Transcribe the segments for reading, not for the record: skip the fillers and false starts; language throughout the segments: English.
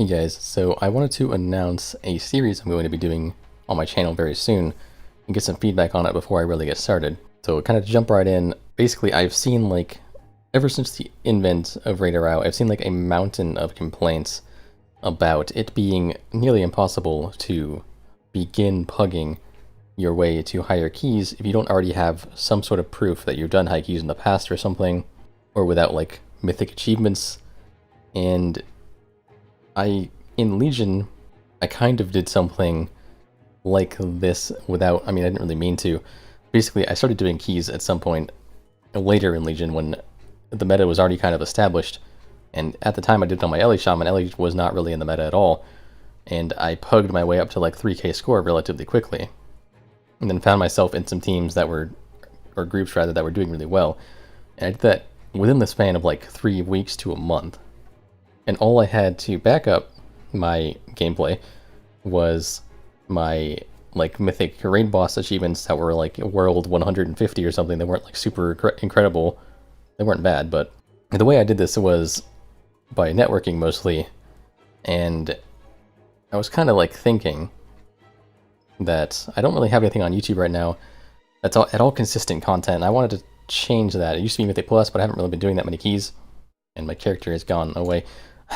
Hey guys, so I wanted to announce a series I'm going to be doing on my channel very soon and get some feedback on it before I really get started. So kind of jump right in, basically I've seen ever since the invent of Radar Out, I've seen like a mountain of complaints about it being nearly impossible to begin pugging your way to higher keys if you don't already have some sort of proof that you've done high keys in the past or something, or without like mythic achievements. And in Legion, I kind of did something like this without, I didn't really mean to. Basically, I started doing keys at some point later in Legion when the meta was already kind of established. And at the time I did it on my Ellie Shaman, Ellie was not really in the meta at all. And I pugged my way up to like 3k score relatively quickly. And then found myself in some teams that were, or groups rather, that were doing really well. And I did that within the span of like 3 weeks to a month. And all I had to back up my gameplay was my like mythic raid boss achievements that were like world 150 or something. They weren't like super incredible. They weren't bad, but the way I did this was by networking mostly. And I was kind of like thinking that I don't really have anything on YouTube right now that's at all consistent content. I wanted to change that. It used to be Mythic Plus, but I haven't really been doing that many keys, and my character has gone away.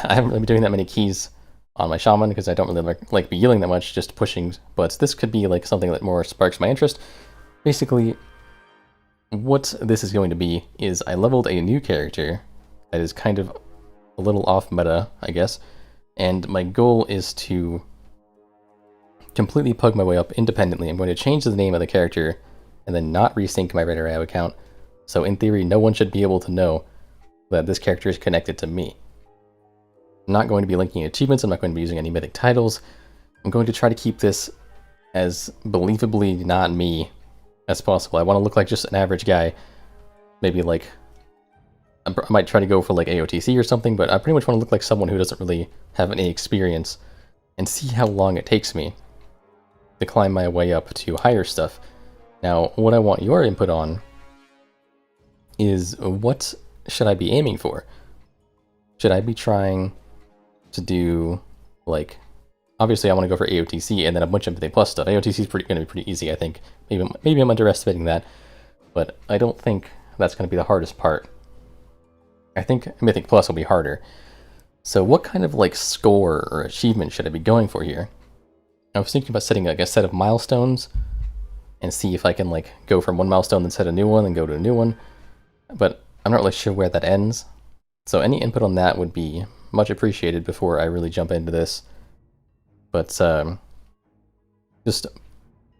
I haven't really been doing that many keys on my Shaman because I don't really like be healing that much, just pushing, but this could be like something that more sparks my interest. Basically, what this is going to be is I leveled a new character that is kind of a little off meta, I guess, and my goal is to completely pug my way up independently. I'm going to change the name of the character and then not resync my Radar Out account, so in theory no one should be able to know that this character is connected to me. I'm not going to be linking achievements, I'm not going to be using any mythic titles. I'm going to try to keep this as believably not me as possible. I want to look like just an average guy. Maybe like, I might try to go for like AOTC or something, but I pretty much want to look like someone who doesn't really have any experience and see how long it takes me to climb my way up to higher stuff. Now, what I want your input on is what should I be aiming for? Should I be trying to do, like, obviously I want to go for AOTC and then a bunch of Mythic Plus stuff. AOTC is going to be pretty easy, I think. Maybe I'm underestimating that, but I don't think that's going to be the hardest part. I think Mythic Plus will be harder. So what kind of, like, score or achievement should I be going for here? I was thinking about setting, like, a set of milestones and see if I can, like, go from one milestone then set a new one and go to a new one, but I'm not really sure where that ends. So any input on that would be much appreciated before I really jump into this. But just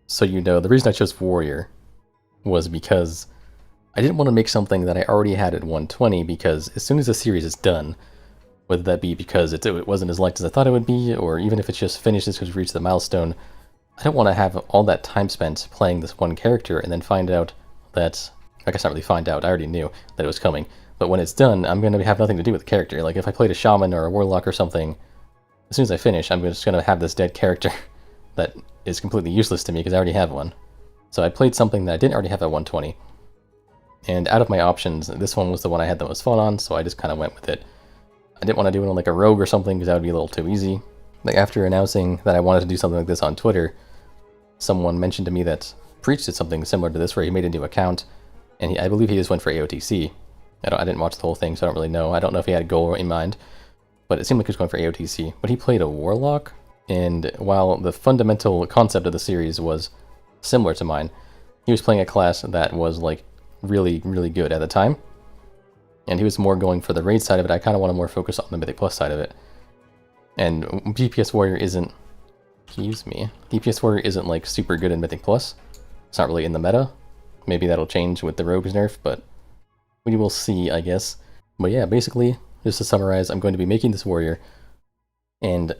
so you know, the reason I chose Warrior was because I didn't want to make something that I already had at 120, because as soon as the series is done, whether that be because it wasn't as liked as I thought it would be, or even if it's just finished because we've reached the milestone, I don't want to have all that time spent playing this one character and then find out that, I guess not really find out, I already knew that it was coming. But when it's done, I'm going to have nothing to do with the character. Like, if I played a Shaman or a Warlock or something, as soon as I finish, I'm just going to have this dead character that is completely useless to me because I already have one. So I played something that I didn't already have at 120. And out of my options, this one was the one I had the most fun on, so I just kind of went with it. I didn't want to do it on like a rogue or something because that would be a little too easy. Like, after announcing that I wanted to do something like this on Twitter, someone mentioned to me that Preach did something similar to this where he made a new account, and I believe he just went for AOTC. I didn't watch the whole thing, so I don't really know. I don't know if he had a goal in mind, but it seemed like he was going for AOTC. But he played a Warlock, and while the fundamental concept of the series was similar to mine, he was playing a class that was like really, really good at the time, and he was more going for the raid side of it. I kind of want to more focus on the Mythic Plus side of it. And DPS Warrior isn't, DPS Warrior isn't like super good in Mythic Plus. It's not really in the meta. Maybe that'll change with the Rogue's nerf, but we will see, I guess. But yeah, basically, just to summarize, I'm going to be making this Warrior, and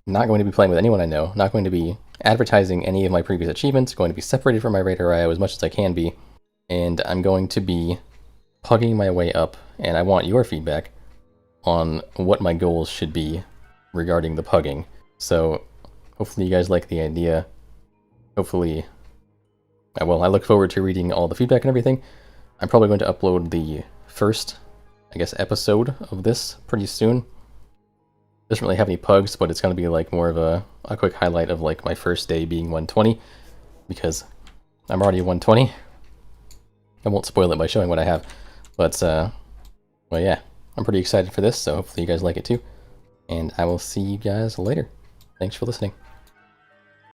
not going to be playing with anyone I know, not going to be advertising any of my previous achievements, going to be separated from my Radar IO as much as I can be, and I'm going to be pugging my way up, and I want your feedback on what my goals should be regarding the pugging. So hopefully you guys like the idea. Hopefully, well, I look forward to reading all the feedback and everything. I'm probably going to upload the first, I guess, episode of this pretty soon. Doesn't really have any pugs, but it's going to be like more of a quick highlight of like my first day being 120, because I'm already 120. I won't spoil it by showing what I have, but well, yeah, I'm pretty excited for this, so hopefully you guys like it too, and I will see you guys later. Thanks for listening.